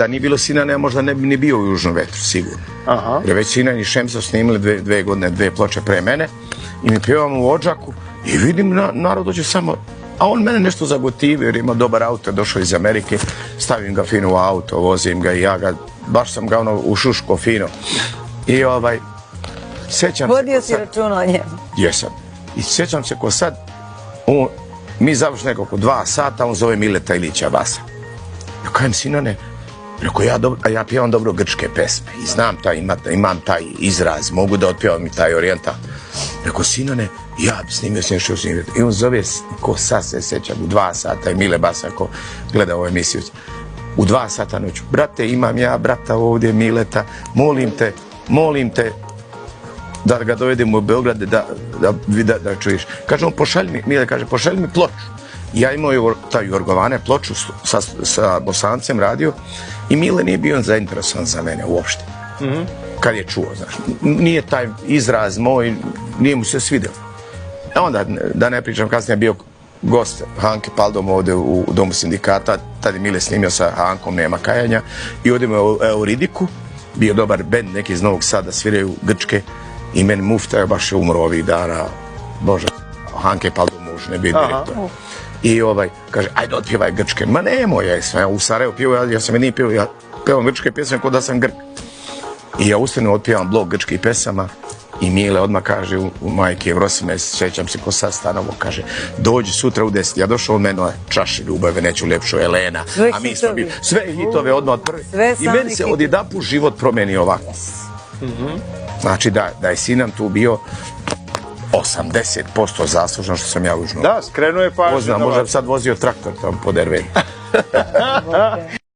Da nije bilo Sinana, možda ne bi ni bio u Južnom vetru, sigurno. Jer već Sinan i Šemso snimili dve godine, dve ploče pre mene i mi pjevamo u Odžaku i vidim narod dođe samo, a on mene nešto zagotivio jer ima dobar auto, došao iz Amerike, stavim ga fino u auto, vozim ga i ja ga, baš sam ga ono ušuško fino. I sjećam se... Vodio si računa o njemu? Jesam. I sjećam se ko sad, mi završi nekako 2 sata, on zove Mileta Ilića Basa. Ja kajem, Sinane, rekao, ja pjevam dobro grčke pesme i znam imam taj izraz, mogu da otpjevam i taj orijental. Rekao, Sinane, ja bi snimio se nešto snimiti. I on zove, ko sad se sjećam, u 2 sata, i Mile Basa, ko gleda ovu emisiju, u 2 sata noću, brate, imam ja brata ovdje, Mileta, molim te, da ga dovedemo u Beograd da čuješ. Kaže on, Mile kaže, pošalj mi ploču. Ja imao taj Jorgovane ploču sa Bosancem radio i Mile nije bio zainteresovan za mene uopšte. Kad je čuo, znaš. Nije taj izraz moj, nije mu se svidjelo. A onda, da ne pričam, kasnije je bio gost Hanke Paldom ovdje u Domu sindikata, tad je Mile snimio sa Hankom, nema kajanja, i odemo u Euridiku, bio dobar bend, neki iz Novog Sada, sviraju grčke, i meni mufta je baš umro ovih dana, Bože, Hanke Paldom muž, ne bio direktor. I kaže, ajde otpjevaj grčke. Ma nemoj, ja u Sarajevu pjevo, ja sam je nije pjevo, ja pevam grčke pjesme kao da sam Grk. I ja ustano otpjevam blok grčkih pesama i Mile odmah kaže u majke Evrosime, sjećam se ko sad stanovo, kaže, dođi sutra u 10. Ja došao od mene čaše ljubave, neću ljepšu, Elena, a mi smo bili, sve hitove odmah od prve. I meni se odjedanput život promenio ovako. Znači da je Sinan tu bio 80% zaslužno što sam ja užno. Da, skrenuo je pažnju. Možda bi sad vozio traktor tamo po Derveni.